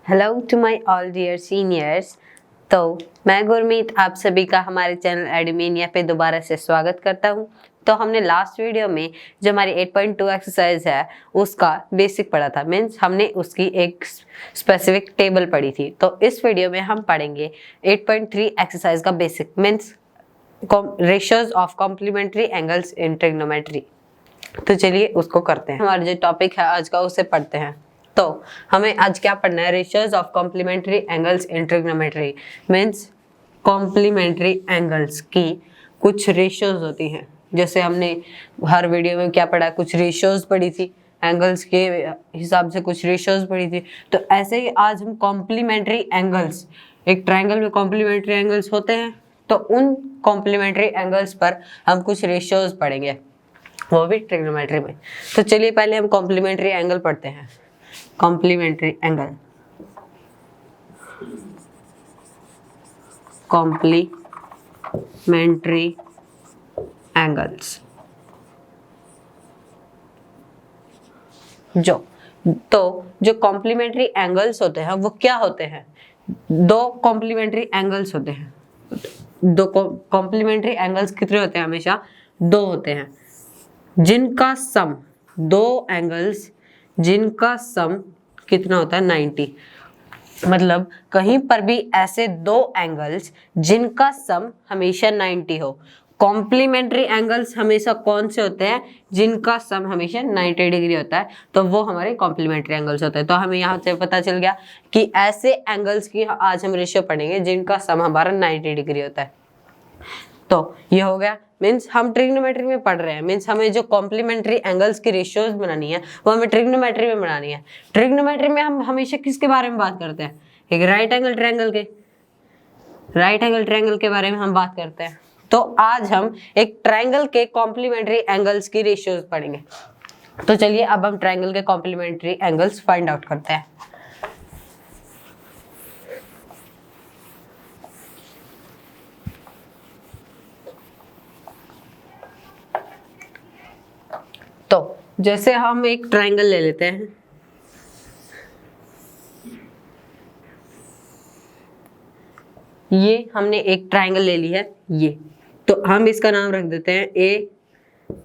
Hello to my all dear seniors. तो मैं गुरमीत आप सभी का हमारे चैनल एडमिनिया पे दोबारा से स्वागत करता हूँ। तो हमने लास्ट वीडियो में जो हमारी 8.2 एक्सरसाइज है उसका बेसिक पढ़ा था, मीन्स हमने उसकी एक स्पेसिफिक टेबल पढ़ी थी। तो इस वीडियो में हम पढ़ेंगे 8.3 एक्सरसाइज का basic, means ratios of complementary angles in trigonometry. तो चलिए उसको करते हैं। हमारा जो टॉपिक है आज का उसे पढ़ते हैं। तो हमें आज क्या पढ़ना है? Ratios of complementary angles in trigonometry, means complementary angles की कुछ रेशियोज होती हैं। जैसे हमने हर वीडियो में क्या पढ़ा, कुछ रेशियोज पढ़ी थी, एंगल्स के हिसाब से कुछ रेशियोज पढ़ी थी। तो ऐसे ही आज हम कॉम्प्लीमेंट्री एंगल्स, एक ट्रायंगल में कॉम्प्लीमेंट्री एंगल्स होते हैं, तो उन कॉम्प्लीमेंट्री एंगल्स पर हम कुछ रेशियोज पढ़ेंगे, वो भी ट्रिग्नोमेट्री में। तो चलिए पहले हम कॉम्प्लीमेंट्री एंगल पढ़ते हैं। कॉम्प्लीमेंट्री एंगल, कॉम्प्लीमेंट्री एंगल्स जो कॉम्प्लीमेंट्री एंगल्स होते हैं वो क्या होते हैं? दो कॉम्प्लीमेंट्री एंगल्स होते हैं। दो कॉम्प्लीमेंट्री एंगल्स कितने होते हैं? हमेशा दो होते हैं, जिनका सम, दो एंगल्स जिनका सम कितना होता है? 90। मतलब कहीं पर भी ऐसे दो एंगल्स जिनका सम हमेशा 90 हो। कॉम्प्लीमेंट्री एंगल्स हमेशा कौन से होते हैं? जिनका सम हमेशा 90 डिग्री होता है, तो वो हमारे कॉम्प्लीमेंट्री एंगल्स होते हैं। तो हमें यहाँ से पता चल गया कि ऐसे एंगल्स की आज हम रेशियो पढ़ेंगे जिनका सम हमारा 90 डिग्री होता है। तो ये हो गया, मीन्स हम ट्रिग्नोमेट्री में पढ़ रहे हैं, मीन्स हमें जो कॉम्प्लीमेंट्री एंगल्स की रेशियोज बनानी है वो हमें ट्रिग्नोमेट्री में बनानी है। ट्रिग्नोमेट्री में हम हमेशा किसके बारे में बात करते हैं? एक राइट एंगल ट्रायंगल के बारे में हम बात करते हैं। तो आज हम एक ट्रायंगल के कॉम्प्लीमेंट्री एंगल्स की रेशियोज पढ़ेंगे। तो चलिए अब हम ट्रायंगल के कॉम्प्लीमेंट्री एंगल्स फाइंड आउट करते हैं। तो जैसे हम एक ट्रायंगल ले लेते हैं, ये हमने एक ट्रायंगल ले ली है, ये तो हम इसका नाम रख देते हैं ए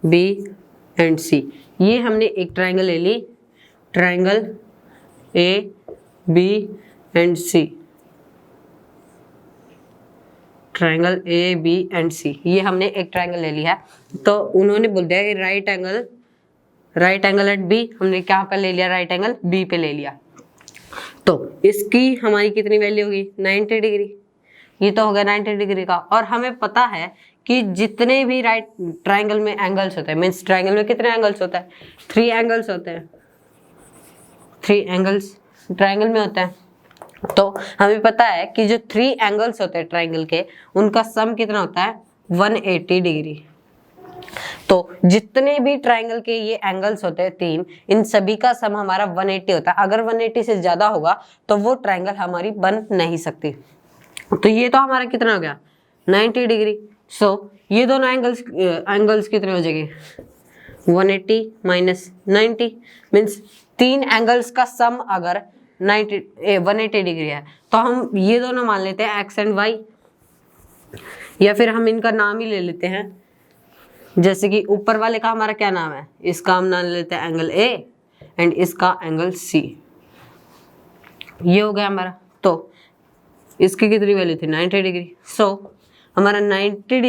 बी एंड सी। ये हमने एक ट्रायंगल ले ली, triangle A B and C, triangle A B and C, ये हमने एक ट्रायंगल ले लिया है। तो उन्होंने बोल दिया कि राइट एंगल एट बी, हमने क्या पे ले लिया? राइट एंगल बी पे ले लिया। तो इसकी हमारी कितनी वैल्यू होगी? 90 डिग्री। ये तो हो गया 90 डिग्री का। और हमें पता है कि जितने भी राइट ट्रायंगल में एंगल्स होते हैं, मीन्स ट्रायंगल में कितने एंगल्स होता है? 3 एंगल्स होते हैं। 3 एंगल्स ट्रायंगल में होते हैं। तो हमें पता है कि जो 3 एंगल्स होते हैं ट्रायंगल के, उनका सम कितना होता है? 180 डिग्री। तो जितने भी ट्रायंगल के ये एंगल्स होते हैं 3, इन सभी का सम हमारा 180 होता है। अगर 180 से ज्यादा होगा तो वो ट्रायंगल हमारी बन नहीं सकती। तो ये तो हमारा कितना हो गया? 90 डिग्री। सो ये दोनों एंगल्स कितने हो जाएंगे? 180 माइनस 90, मीन्स 3 एंगल्स का सम अगर 180 डिग्री है तो हम ये दोनों मान लेते हैं एक्स एंड वाई, या फिर हम इनका नाम ही ले लेते हैं। जैसे कि ऊपर वाले का हमारा क्या नाम है? इसका हम नाम लेते हैं एंगल ए एंड इसका एंगल सी। ये हो गया हमारा। तो इसकी कितनी वैल्यू थी? 90 डिग्री। सो हमारा 90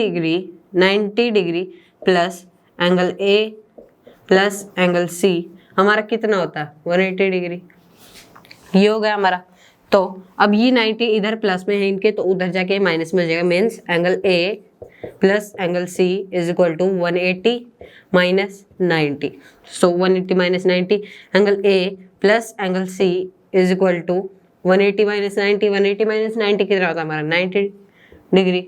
degree plus angle A plus angle C हमारा कितना होता है? 180 डिग्री। ये हो गया हमारा। तो अब ये 90 इधर प्लस में है इनके, तो उधर जाके माइनस में हो जाएगा, means angle A plus angle C is equal to 180 minus 90। So 180 minus 90, angle A plus angle C is equal to 180 minus 90। 180 minus 90 कितना होता है हमारा? 90 डिग्री।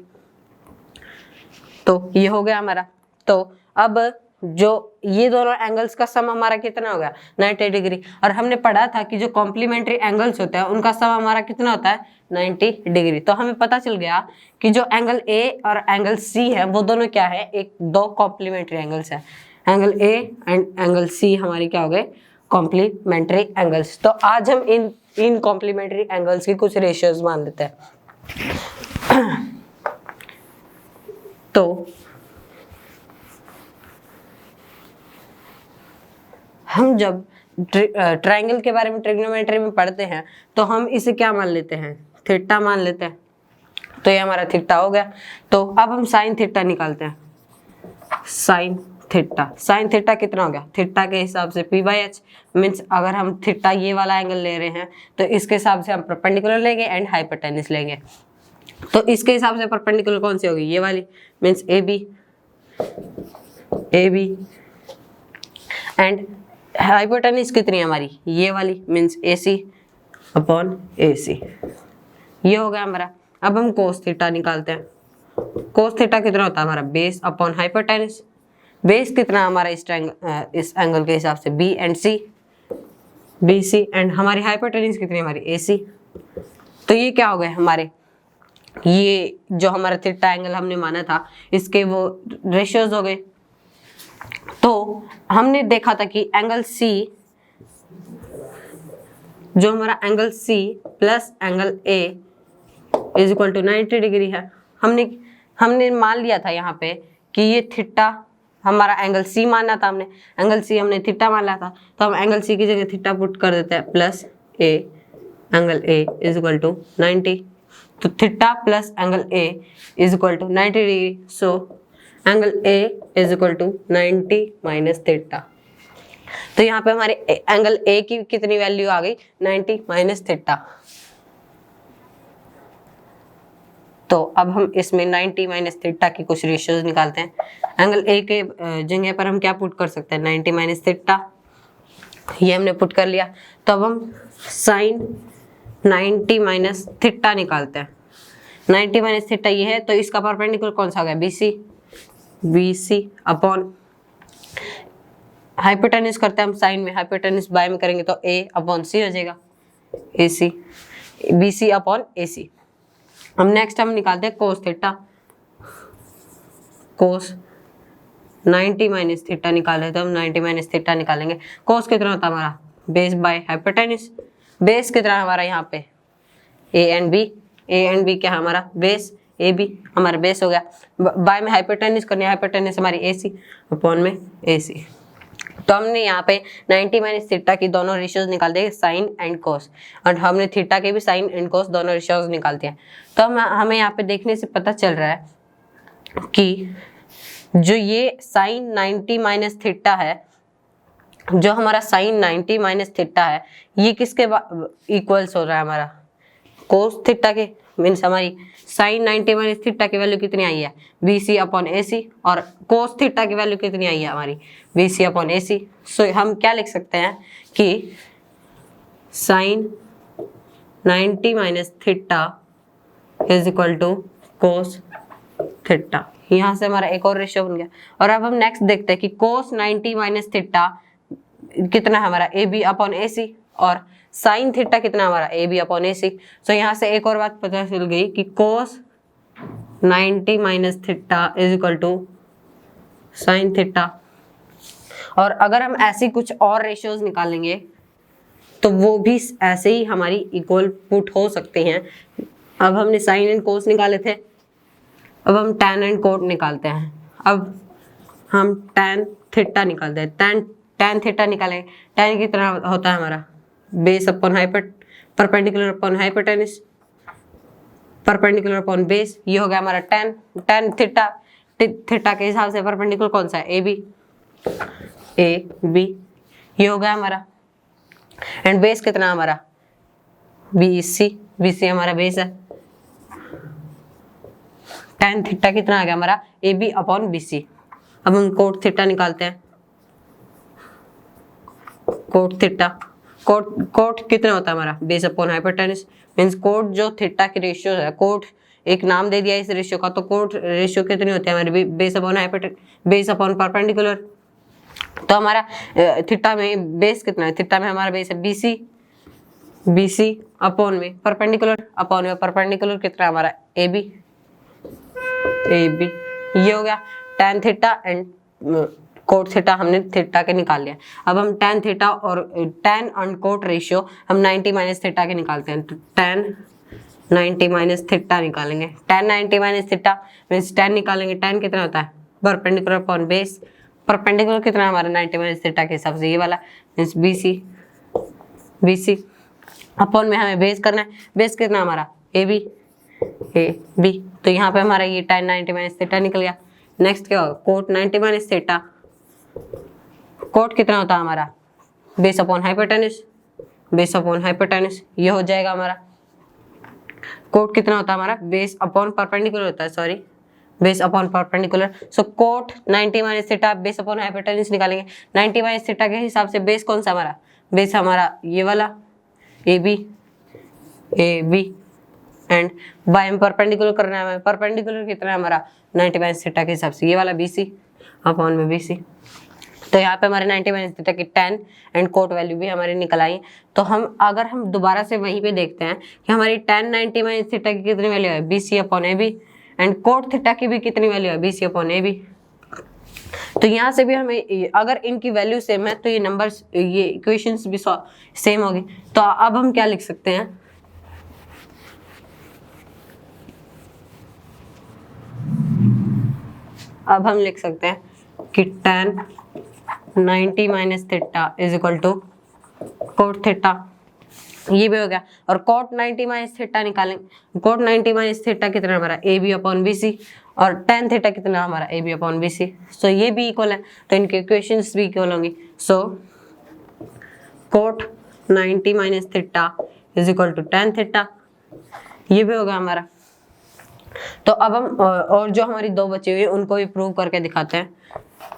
तो ये हो गया हमारा। तो अब जो ये दोनों एंगल्स का सम हमारा कितना हो गया? 90 डिग्री। और हमने पढ़ा था कि जो कॉम्प्लीमेंट्री एंगल्स होते हैं उनका सम हमारा कितना होता है? 90 डिग्री। तो हमें पता चल गया कि जो एंगल ए और एंगल सी है वो दोनों क्या है? दो कॉम्प्लीमेंट्री एंगल्स है। Angle A and angle C हमारी क्या हो गए? Complementary angles. तो आज हम इन इन कॉम्प्लीमेंट्री एंगल्स की कुछ रेशियोज मान लेते हैं। तो हम जब ट्रायंगल के बारे में ट्रिग्नोमेट्री में पढ़ते हैं तो हम इसे क्या मान लेते हैं, थीटा मान लेते हैं। तो ये हमारा थीटा हो गया। तो अब हम साइन थीटा निकालते हैं। साइन थीटा कितना हो गया, थीटा के हिसाब से p/h, मीन्स अगर हम थीटा ये वाला एंगल ले रहे हैं तो इसके हिसाब से हम परपेंडिकुलर लेंगे एंड हाइपोटेन्यूस लेंगे। तो इसके हिसाब से परपेंडिकुलर कौन सी होगी, ये वाली, मीन्स AB एंड हाइपोटेन्यूस कितनी है हमारी, ये वाली, मीन्स AC/AC। ये हो गया हमारा। अब हम कोस थीटा निकालते हैं। कोस थीटा कितना होता है हमारा, बेस अपॉन हाइपोटेन्यूस। बेस कितना हमारा इस एंगल के हिसाब से BC एंड हमारी हाइपोटेन्यूस कितनी है हमारी AC। तो ये क्या हो गए हमारे, ये जो हमारा थीटा एंगल हमने माना था इसके वो रेशियोज हो गए। तो हमने देखा था कि एंगल C, जो हमारा angle C plus angle A is equal to 90 degree है। हमने मान लिया था यहाँ पे कि ये थीटा हमारा एंगल C माना था, हमने एंगल C हमने थीटा माना था, तो हम एंगल C की जगह थीटा पुट कर देते हैं plus A, angle A is equal to 90। तो theta plus angle A is equal to 90 degree. So angle A is equal to 90 minus theta. तो यहाँ पे हमारे एंगल A की कितनी वैल्यू आ गई, 90 माइनस थीटा। तो अब हम इसमें 90 माइनस थीटा की कुछ रेशियोज निकालते हैं। एंगल A के जगह पर हम क्या पुट कर सकते हैं, 90 माइनस थीटा, ये हमने पुट कर लिया। तो अब हम साइन 90 माइनस थीटा निकालते हैं। 90 माइनस थीटा ये है, तो इसका परपेंडिकुलर कौन सा हो गया, BC अपॉन हाइपोटेन्यूस करते हैं हम साइन में, हाइपोटेन्यूस बाय में करेंगे तो A अपॉन C हो जाएगा, AC, BC अपॉन AC। हम नेक्स्ट हम निकालते हैं कोस थीटा। कोस 90 माइनस थीटा निकाले तो हम 90 माइनस थीटा निकालेंगे। कोस कितना होता है हमारा, बेस बाय हाइपोटेन्यूस। बेस कितना है हमारा यहाँ पे, A एंड B क्या है हमारा बेस, AB हमारा बेस हो गया। बाय में हाइपोटेन्यूस करनी है, हाइपोटेन्यूस हमारी AC अपॉन में AC। तो हमने यहाँ पे 90 माइनस थीटा की दोनों रेशियोज निकाल दिए, साइन एंड कोस, और हमने थीटा के भी साइन एंड कोस दोनों रेशियोज निकाल दिए। तो हमें यहाँ पे देखने से पता चल रहा है कि जो ये साइन 90 माइनस थीटा है, जो हमारा साइन 90 माइनस थीटा है, ये किसके इक्वल्स हो रहा है हमारा, कोस थीटा के। मीन्स हमारी साइन 90 माइनस थीटा की वैल्यू कितनी आई है, BC अपॉन AC, और कोस थीटा की वैल्यू कितनी आई है हमारी, BC अपॉन AC। सो हम क्या लिख सकते हैं कि sine 90 minus theta is equal to cos theta. यहाँ से हमारा एक और रेशियो बन गया। और अब हम नेक्स्ट देखते हैं कि कोस 90 माइनस थीटा कितना है हमारा, AB अपॉन AC, और साइन थीटा कितना हमारा, AB अपॉन AC। सो यहाँ से एक और बात पता चल गई कि cos 90 minus theta is equal to sine theta. और अगर हम ऐसी कुछ और रेशियोज निकालेंगे तो वो भी ऐसे ही हमारी इक्वल पुट हो सकते हैं। अब हमने साइन एंड कोस निकाले थे, अब हम टैन एंड कोट निकालते हैं। अब हम टैन थीटा निकालते हैं। टैन थीटा निकालेंगे, टैन कितना होता है हमारा, base upon perpendicular upon hypotenuse, perpendicular upon base, ये हो गया हमारा टैन थीटा। थीटा के हिसाब से परपेंडिकुलर कौन सा है, AB, ये हो गया हमारा। एंड बेस कितना हमारा, BC हमारा बेस है। टैन थीटा कितना आ गया हमारा, AB अपॉन BC। अब हम कोट थीटा निकालते हैं। कोट थीटा, कोट कितना होता है हमारा, base upon hypotenuse. Means cot जो थीटा की रेशियो है, कोट एक नाम दे दिया इस रेशियो का, तो कोट रेशियो कितनी होती है हमारी, बेस अपॉन परपेंडिकुलर। तो हमारा थीटा में बेस कितना है, थीटा में हमारा बेस है BC अपॉन में परपेंडिकुलर कितना है हमारा, AB, ये हो गया tan theta and cot theta हमने थीटा के निकाल लिया। अब हम टेन थीटा और टेन एंड कोट रेशियो हम 90 माइनस थीटा के निकालते हैं। तो टेन 90 माइनस थीटा निकालेंगे। Ten 90 minus theta means ten निकालेंगे। टेन कितना होता है? Perpendicular upon base. परपेंडिकुलर कितना हमारा 90 माइनस थीटा के हिसाब से ये वाला मीन्स BC अपॉन में हमें बेस करना है। बेस कितना हमारा? AB तो यहाँ पे हमारा ये टेन 90 माइनस थीटा निकल गया। नेक्स्ट क्या होगा? Coat 90 minus theta. कोट कितना होता है हमारा? Base upon hypotenuse. Base upon hypotenuse ये हो जाएगा हमारा। कोट कितना होता है हमारा? बेस अपॉन परपेंडिकुलर होता है, sorry base upon perpendicular. So cot 90 minus theta base upon hypotenuse निकालेंगे। 90 माइनस थीटा के हिसाब से बेस कौन सा हमारा? बेस हमारा ये वाला AB एंड बाय में परपेंडिकुलर करना है हमें। परपेंडिकुलर कितना है हमारा? 90 माइनस थीटा के हिसाब से ये वाला BC अपॉन में BC। तो यहाँ पे हमारे 90 माइनस थीटा की टेन एंड कोट वैल्यू भी हमारी निकल आई। तो हम अगर हम दोबारा से वहीं पे देखते हैं कि हमारी टेन 90 माइनस थीटा की कितनी वैल्यू है? BC upon AB and cot theta की भी कितनी वैल्यू है? BC upon AB। तो यहाँ से भी हमें अगर इनकी वैल्यू सेम है तो ये नंबर्स ये इक्वेशंस भी सेम होगी। तो अब हम क्या लिख सकते हैं? अब हम लिख सकते हैं कि tan 90 minus theta is equal to cot theta. ये भी हो गया। और कोट 90 माइनस थीटा निकालेंगे। कोट 90 माइनस थीटा कितना हमारा? AB अपॉन BC और tan थीटा कितना हमारा? AB upon BC। सो ये भी इक्वल है तो इनके इक्वेशंस भी इक्वल होंगी। So cot 90 minus theta is equal to tan theta. ये भी होगा हमारा। तो अब हम और जो हमारी दो बची हुई है उनको भी प्रूव करके दिखाते हैं।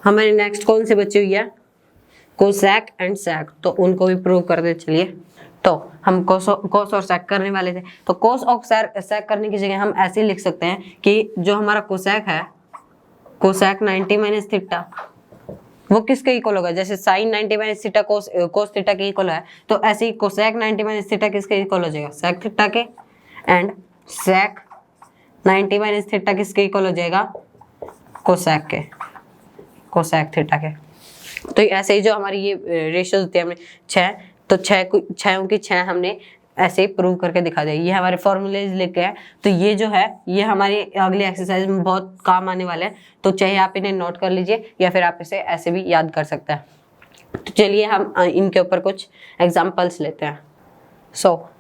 हमारी नेक्स्ट कौन सी बची हुई है? कोसेक एंड सेक। तो उनको भी प्रूव कर दे। चलिए तो हम कोस और सेक करने वाले थे। तो कोस और सेक करने की जगह हम ऐसे लिख सकते हैं कि जो हमारा कोसेक है, कोसेक 90 माइनस थीटा वो किसके इक्वल होगा? जैसे sine 90 minus theta cos theta के इक्वल है, तो ऐसे ही कोसेक 90 माइनस थीटा किसके इक्वल हो जाएगा? सेक थीटा के। एंड सेक 90 माइनस थीटा किसके इक्वल हो जाएगा? कोसेक के, कोसेक थीटा के। तो ऐसे ही जो हमारी ये रेशियोज होती है हमने 6, तो 6 की 6 हमने ऐसे ही प्रूव करके दिखा दिया। ये हमारे फॉर्मूलेज लिखे हैं। तो ये जो है ये हमारी अगली एक्सरसाइज में बहुत काम आने वाले हैं। तो चाहे आप इन्हें नोट कर लीजिए या फिर आप इसे ऐसे भी याद कर सकते हैं। तो चलिए हम इनके ऊपर कुछ एग्जाम्पल्स लेते हैं।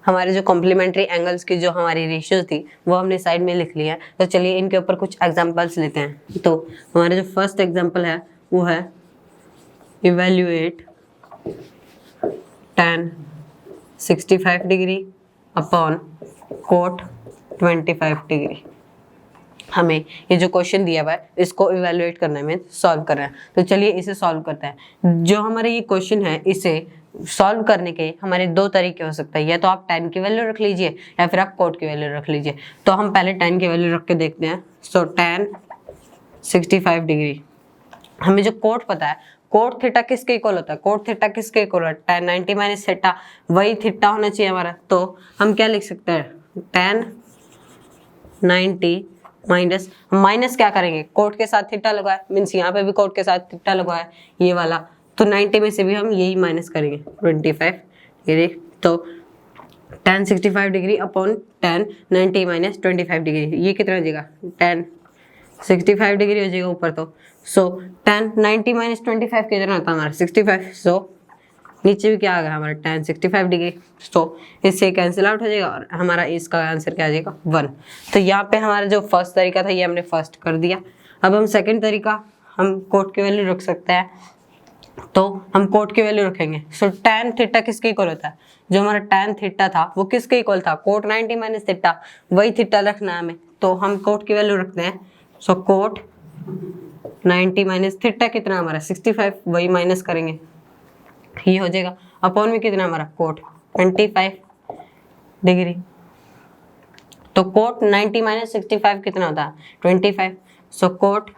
हमारे जो कॉम्प्लीमेंट्री एंगल्स की जो हमारी रेशियोज थी वो हमने साइड में लिख लिया है। तो चलिए इनके ऊपर कुछ एग्जांपल्स लेते हैं। तो हमारा जो फर्स्ट एग्जांपल है वो है evaluate tan 65 degree upon cot 25 degree. हमें ये जो क्वेश्चन दिया हुआ है इसको इवेल्युएट करने में सॉल्व करना है। तो चलिए इसे सॉल्व करते हैं। जो हमारे ये क्वेश्चन है इसे सॉल्व करने के हमारे दो तरीके हो सकते हैं। या तो आप tan की वैल्यू रख लीजिए या फिर आप कोट की वैल्यू रख लीजिए। तो हम पहले tan की वैल्यू रख के देखते हैं। सो tan 65 डिग्री। हमें जो कोट पता है, कोट थीटा किसके इक्वल होता है? कोट थीटा किसके इक्वल है? tan 90 माइनस थीटा, वही थीटा होना चाहिए हमारा। तो हम क्या लिख सकते हैं? tan 90 माइनस क्या करेंगे? कोट के साथ थीटा लगाए, मीन्स यहाँ पे भी कोट के साथ थीटा लगाए ये वाला। तो 90 में से भी हम यही माइनस करेंगे 25 डिग्री। तो tan 65 degree upon tan 90 minus 25 degree, ये कितना हो जाएगा? tan 65 डिग्री हो जाएगा ऊपर। तो सो tan 90 माइनस 25 कितना होता है हमारा? 65। सो नीचे भी क्या आ गया हमारा? tan 65 degree. तो इससे कैंसिल आउट हो जाएगा और हमारा इसका आंसर क्या आ जाएगा? 1। तो यहाँ पे हमारा जो फर्स्ट तरीका था ये हमने फर्स्ट कर दिया। अब हम सेकंड तरीका, हम कोट की वैल्यू रख सकते हैं। तो हम कोट की वैल्यू रखेंगे। सो tan थीटा किसके इक्वल होता है? जो हमारा tan थीटा था वो किसके इक्वल था? कोट 90 माइनस थीटा, वही थीटा रखना है हमें। तो हम कोट की वैल्यू रखते हैं। सो कोट 90 माइनस थीटा कितना हमारा? 65, वही माइनस करेंगे, ये हो जाएगा। अपॉन में कितना हमारा? Cot 25 degree. तो कोट 90 माइनस 65 कितना होता है? 25। So cot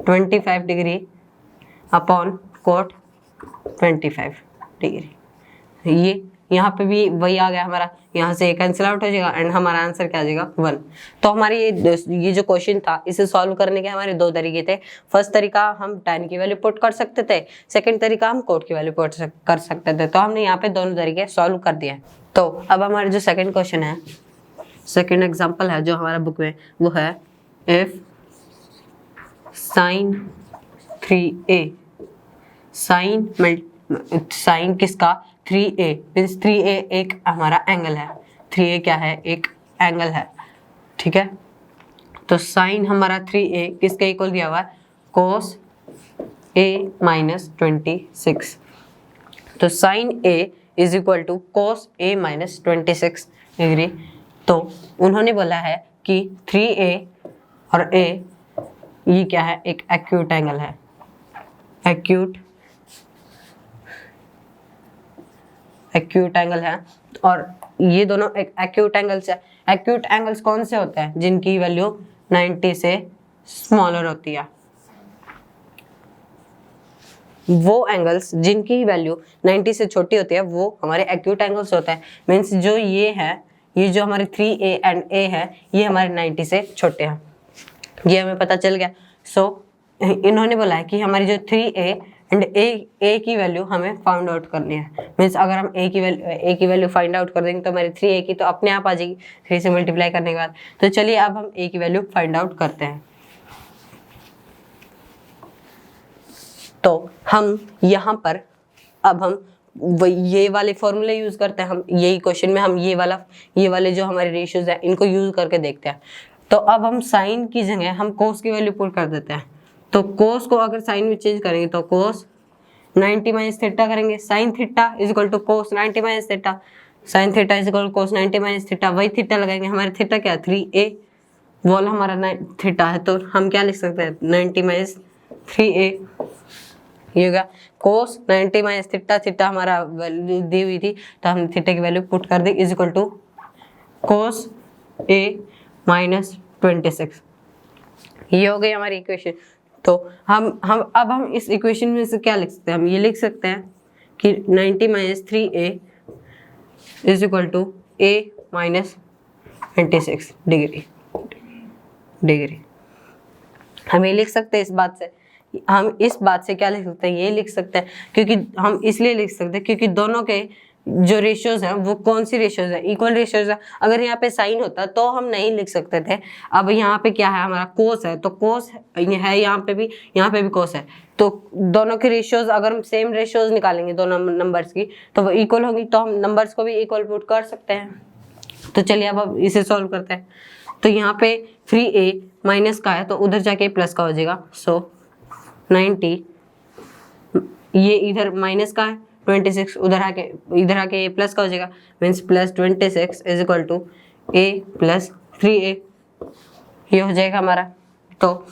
25 degree upon cot 25 degree, ये यहाँ पे भी वही आ गया हमारा, यहाँ से कैंसिल आउट हो जाएगा एंड हमारा आंसर क्या आ जाएगा 1। तो हमारे ये जो क्वेश्चन था इसे सॉल्व करने के हमारे दो तरीके थे। फर्स्ट तरीका हम tan की वैल्यू पुट कर सकते थे, सेकंड तरीका हम cot की वैल्यू पुट कर सकते थे। तो हमने यहाँ पे दोनों तरीके सॉल्व कर दिए। तो अब हमारा जो सेकंड क्वेश्चन है, सेकंड एग्जाम्पल है जो हमारा बुक में, वो है इफ sin 3a, साइन किसका 3a मीन्स 3a एक हमारा एंगल है, 3a क्या है एक एंगल है, ठीक है। तो साइन हमारा 3a किसके इक्वल दिया हुआ है, cos a माइनस 26। तो sine a is equal to cos a minus 26 degree. तो उन्होंने बोला है कि 3a और a ये क्या है, एक एक्यूट एंगल है, एक्यूट एंगल है। और ये दोनों एक एक्यूट एंगल्स है। एक्यूट एंगल्स कौन से होते हैं, जिनकी वैल्यू 90 से स्मॉलर होती है। वो एंगल्स जिनकी वैल्यू 90 से छोटी होती है वो हमारे एक्यूट एंगल्स होते हैं। मीन्स जो ये है, ये जो हमारे 3a एंड a है, ये हमारे 90 से छोटे हैं, ये हमें पता चल गया। सो इन्होंने बोला है कि हमारी जो 3a एंड a की वैल्यू हमें फाइंड आउट करनी है। मीन्स अगर हम a की वैल्यू फाइंड आउट कर देंगे तो हमारी 3a की तो अपने आप आ जाएगी 3 से मल्टीप्लाई करने के बाद। तो चलिए अब हम a की वैल्यू फाइंड आउट करते हैं। तो हम यहाँ पर अब हम ये वाले फॉर्मूले यूज करते हैं। हम यही क्वेश्चन में हम ये वाले जो हमारे रेशियोज है इनको यूज करके देखते हैं। तो अब हम साइन की जगह हम कोस की वैल्यू पुट कर देते हैं। तो कोस को अगर साइन में चेंज करेंगे तो कोस 90 माइनस थीटा करेंगे, sine theta is equal to cos 90 minus theta, sine theta is equal to cos 90 minus theta, वही थीटा लगाएंगे। हमारे थीटा क्या है 3a, वॉल हमारा थीटा है, तो हम क्या लिख सकते हैं 90 माइनस 3a। ये होगा कोस 90 माइनस थीटा, थीटा हमारा वैल्यू दी हुई थी तो हमने थीटा की वैल्यू पुट कर दी is equal to cos a minus 26। ये हो गई हमारी इक्वेशन। तो हम इस इक्वेशन में से क्या लिख सकते हैं, हम ये लिख सकते हैं कि 90 माइनस 3a is equal to a minus 26 degree. हम ये लिख सकते हैं इस बात से, हम इस बात से क्या लिख सकते हैं, ये लिख सकते हैं क्योंकि हम इसलिए लिख सकते हैं क्योंकि दोनों के जो रेशियोज हैं वो कौन सी रेशियोज है, इक्वल रेशियोज है। अगर यहाँ पे साइन होता तो हम नहीं लिख सकते थे। अब यहाँ पे क्या है, हमारा कोस है, तो कोस है यहाँ पे भी कोस है। तो दोनों के रेशियोज अगर हम सेम रेशियोज निकालेंगे दोनों नंबर्स की तो वो इक्वल होंगी, तो हम नंबर्स को भी इक्वल पुट कर सकते हैं। तो चलिए अब इसे सॉल्व करते हैं। तो यहाँ पे 3a माइनस का है तो उधर जाके प्लस का हो जाएगा। सो 90, ये इधर माइनस का है 26, इधर आके ये प्लस का हो जाएगा, means plus 26 is equal to a plus 3a। ये हो जाएगा हमारा। तो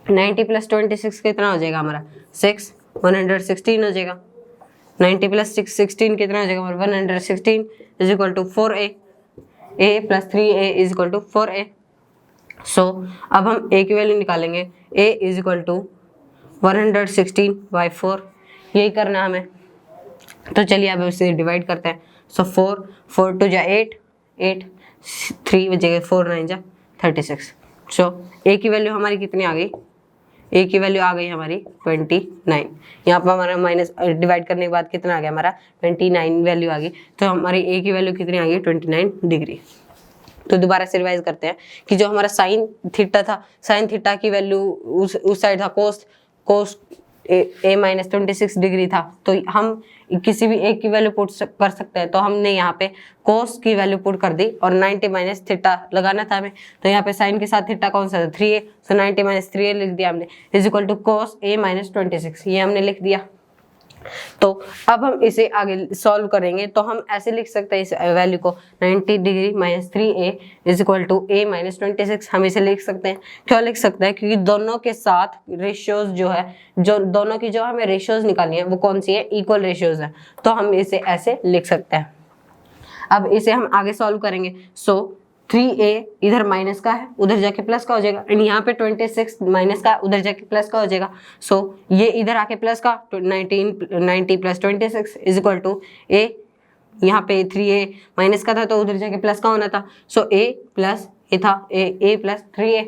90 प्लस 26 कितना हो जाएगा हमारा 6, 116 हो जाएगा। 90 प्लस 16 कितना हो जाएगा हमारा 116 is equal to 4a, a plus 3a is equal to 4a। So अब हम a की वैल्यू निकालेंगे, a इज इक्वल टू 116/4, यही करना है हमें। तो चलिए अब इसे डिवाइड करते हैं। सो 4 2 जा 8, 3 बचेगा, 4 9 जा 36। सो a की वैल्यू हमारी कितनी आ गई, a की वैल्यू आ गई हमारी 29। यहाँ पर हमारा माइनस डिवाइड करने के बाद कितना आ गया हमारा 29 वैल्यू आ गई। तो हमारी a की वैल्यू कितनी आ गई 29 डिग्री। तो दोबारा से रिवाइज करते हैं कि जो हमारा साइन थीटा था, साइन थीटा की वैल्यू उस साइड था कोस a माइनस 26 डिग्री था। तो हम किसी भी एक की वैल्यू पुट कर सकते हैं। तो हमने यहाँ पे कोस की वैल्यू पुट कर दी और 90 माइनस थीटा लगाना था हमें। तो यहाँ पे साइन के साथ थीटा कौन सा था 3a, तो 90 माइनस 3a लिख दिया हमने is equal to cos a minus 26, ये हमने लिख दिया। तो अब हम इसे आगे सॉल्व करेंगे तो हम ऐसे लिख सकते हैं इस वैल्यू को 90 degree minus 3a is equal to a minus 26। हम इसे लिख सकते हैं, क्यों लिख सकते हैं, क्योंकि दोनों के साथ रेशियोज जो है, जो दोनों की जो हमें रेशियोज निकालनी है वो कौन सी है, इक्वल रेशियोज है। तो हम इसे ऐसे लिख सकते हैं। अब इसे हम आगे सॉल्व करेंगे। सो 3a इधर माइनस का है, उधर जाके प्लस का हो जाएगा, एंड यहाँ पे 26 माइनस का, उधर जाके प्लस का हो जाएगा। सो ये इधर आके प्लस का 90 plus 26 is equal to a यहाँ पे 3a माइनस का था तो उधर जाके प्लस का होना था। सो a प्लस ये था a प्लस 3a।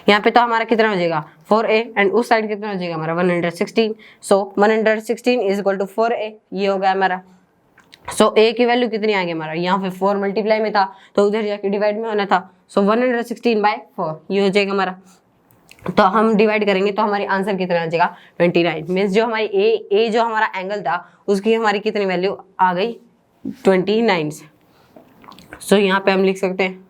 यहाँ पे तो हमारा कितना हो जाएगा 4a एंड उस साइड कितना हो जाएगा हमारा 116। सो 116 इज इक्वल टू 4a, ये हो गया हमारा। सो a की वैल्यू कितनी आ गई हमारा, यहाँ पे 4 मल्टीप्लाई में था तो उधर जाके डिवाइड में होना था। सो 116/4 ये हो जाएगा हमारा। तो हम डिवाइड करेंगे तो हमारी आंसर कितना आ जाएगा 29। मीन्स जो हमारी a जो हमारा एंगल था उसकी हमारी कितनी वैल्यू आ गई 29। सो यहाँ पे हम लिख सकते हैं,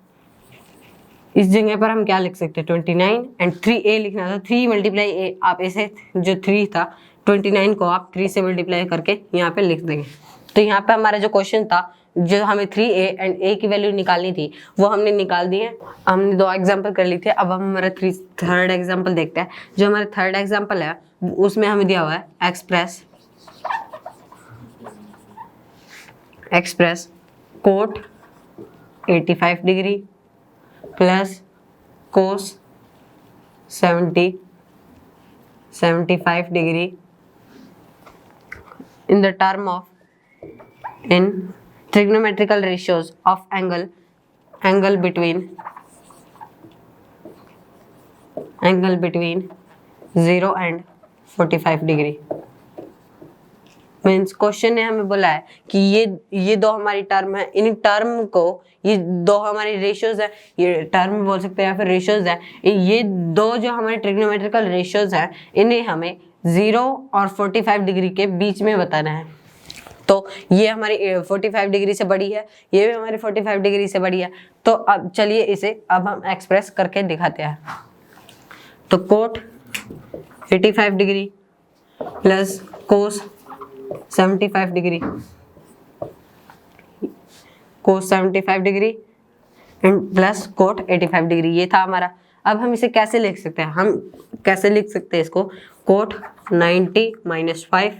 इस जगह पर हम क्या लिख सकते हैं 29 एंड 3a लिखना था। 3 मल्टीप्लाई a, आप ऐसे जो 3 था 29 को आप 3 से मल्टीप्लाई करके यहाँ पे लिख देंगे। तो यहाँ पे हमारा जो क्वेश्चन था, जो हमें 3a एंड a की वैल्यू निकालनी थी वो हमने निकाल दी है। हमने 2 एग्जाम्पल कर ली थे। अब हम हमारा थर्ड एग्जाम्पल देखते हैं। जो हमारा थर्ड एग्जाम्पल है उसमें हमें दिया हुआ है express cot 85 degree plus cos 75 degree in the term of in trigonometrical ratios of angle between 0 and 45 degree. Means question ने हमें बोला है कि ये दो हमारी टर्म है, इन टर्म को, ये दो हमारी रेशियोज है, ये टर्म बोल सकते हैं या फिर रेशियोज है, ये दो जो हमारे ट्रिग्नोमेट्रिकल रेशियोज है इन्हें हमें 0 और 45 डिग्री के बीच में बताना है। तो ये हमारी 45 डिग्री से बड़ी है, ये भी हमारी 45 डिग्री से बड़ी है। तो अब चलिए इसे अब हम एक्सप्रेस करके दिखाते हैं। तो cot 85 degree plus cos 75 degree, cos 75 degree and plus cot 85 degree, ये था हमारा। अब हम इसे कैसे लिख सकते हैं, हम कैसे लिख सकते हैं इसको, कोट 90 - 5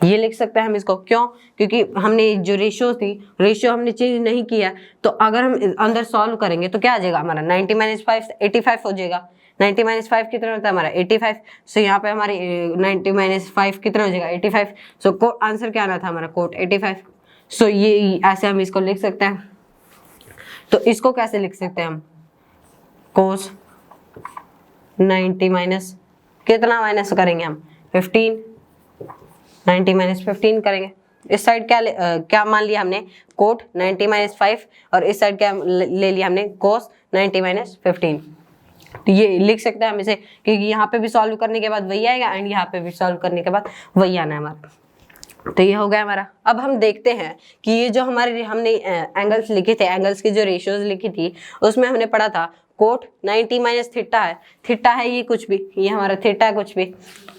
ये लिख सकते हैं हम इसको। क्यों? क्योंकि हमने जो रेशियो थी, रेशियो हमने चेंज नहीं किया। तो अगर हम अंदर सॉल्व करेंगे तो क्या आ जाएगा हमारा 90 - 5 85 हो जाएगा। 90 - 5 कितना होता है हमारा 85। सो यहाँ पे हमारी 90 - 5 कितना हो जाएगा 85। सो आंसर क्या आना था हमारा कोट 85। सो ये ऐसे हम इसको लिख सकते हैं। तो इसको कैसे लिख सकते हैं हम, कोस 90 माइनस कितना माइनस करेंगे हम 15, 90 - 15 करेंगे। इस साइड क्या मान लिया हमने कोट 90 - 5 और इस साइड क्या ले लिया हमने कोस 90 - 15। तो ये लिख सकते हैं हम इसे, क्योंकि यहाँ पे भी सॉल्व करने के बाद वही आएगा एंड यहाँ पे भी सॉल्व करने के बाद वही आना है हमारा। तो ये हो गया हमारा। अब हम देखते हैं कि ये जो हमारे हमने एंगल्स लिखे थे, एंगल्स की जो रेशियोज लिखी थी उसमें हमने पढ़ा था कोट 90 - थीटा है। थीटा है ये कुछ भी, ये हमारा थीटा है कुछ भी,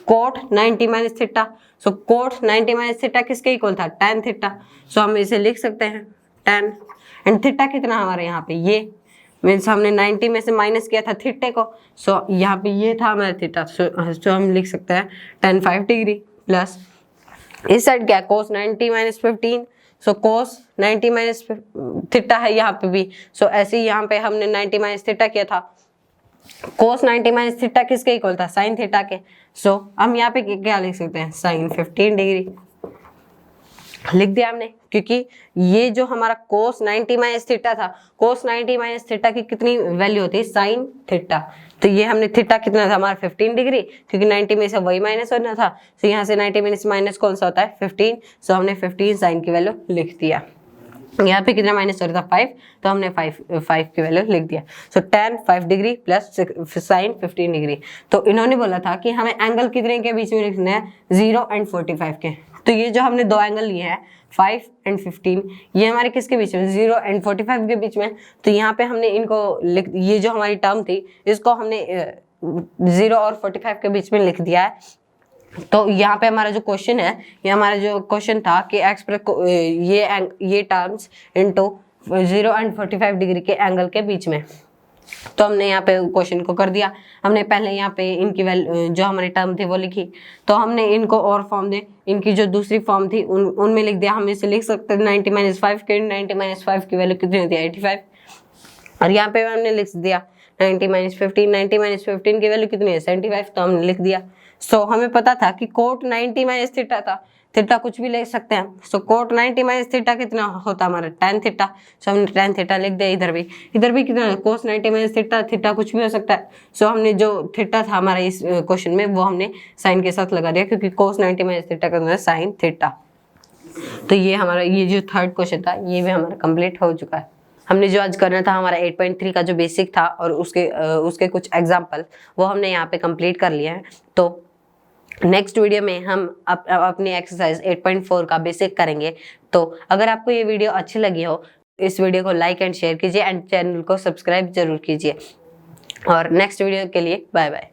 कोट 90 - थीटा। सो कोट 90 - थीटा किसके इक्वल था tan थीटा। सो हम इसे लिख सकते हैं tan एंड थीटा कितना हमारे यहाँ पे, ये मीन्स हमने 90 में से माइनस किया था थीटे को। सो यहाँ पे ये था हमारा थीटा। सो हम लिख सकते हैं tan 5 डिग्री प्लस इस साइड क्या कोस 90 - 15। सो कोस 90 - थीटा है यहाँ पे भी। सो ऐसे ही यहाँ पे हमने 90 - थीटा किया था। कोस 90 - थीटा किसके इक्वल था साइन थीटा के। सो हम यहाँ पे क्या लिख सकते हैं साइन 15 डिग्री लिख दिया हमने, क्योंकि ये जो हमारा कोस 90 - थीटा था, कोस 90 - थीटा की कितनी वैल्यू होती है साइन थीटा। तो ये हमने थीटा कितना था हमारा 15 डिग्री, क्योंकि 90 में से वही माइनस होना था। तो यहाँ से 90 में से माइनस कौन सा होता है 15। सो हमने 15 साइन की वैल्यू लिख दिया। यहाँ पे कितना माइनस हो रहा था 5, तो हमने 5 की वैल्यू लिख दिया। सो tan 5 degree plus sign 15 degree. तो इन्होंने बोला था कि हमें एंगल कितने के बीच में लिखना है 0 एंड 45 के। तो ये जो हमने दो एंगल लिए हैं 5 एंड 15, ये हमारे किसके बीच में 0 एंड 45 के बीच में। तो यहाँ पे हमने इनको ये जो हमारी टर्म थी इसको हमने 0 और 45 के बीच में लिख दिया है। तो यहाँ पे हमारा जो क्वेश्चन है, ये हमारा जो क्वेश्चन था कि एक्सप्रेस ये टर्म्स इनटू 0 एंड 45 डिग्री के एंगल के बीच में। तो हमने यहाँ पे क्वेश्चन को कर दिया। हमने पहले यहाँ पे इनकी जो हमारी टर्म थी वो लिखी, तो हमने इनको और फॉर्म दे, इनकी जो दूसरी फॉर्म थी उनमें लिख दिया। हम इसे लिख सकते हैं 90 - 5 के 90 - 5 की वैल्यू कितनी होती है 85। और यहाँ पे हमने लिख दिया 90 - 15, 90 - 15 की वैल्यू कितनी है 75। तो हमने लिख दिया। सो हमें पता था कि कोट 90 - थीटा था, थीटा कुछ भी ले सकते हैं। सो कोट 90 माइनस थीटा कितना होता है हमारा tan थीटा। सो हमने tan थीटा लिख दिया। इधर भी कितना है कोस 90 माइनस थीटा। थीटा कुछ भी हो सकता है। सो हमने जो थीटा था हमारा इस क्वेश्चन में वो हमने साइन के साथ लगा दिया, क्योंकि कोस 90 माइनस थीटा का मतलब साइन थीटा। तो ये हमारा ये जो थर्ड क्वेश्चन था ये भी हमारा कंप्लीट हो चुका है। हमने जो आज करना था हमारा 8.3 का जो बेसिक था और उसके कुछ एग्जाम्पल वो हमने यहाँ पे कंप्लीट कर लिया है। तो नेक्स्ट वीडियो में हम अपनी एक्सरसाइज 8.4 का बेसिक करेंगे। तो अगर आपको ये वीडियो अच्छी लगी हो इस वीडियो को लाइक एंड शेयर कीजिए एंड चैनल को सब्सक्राइब जरूर कीजिए। और नेक्स्ट वीडियो के लिए बाय बाय।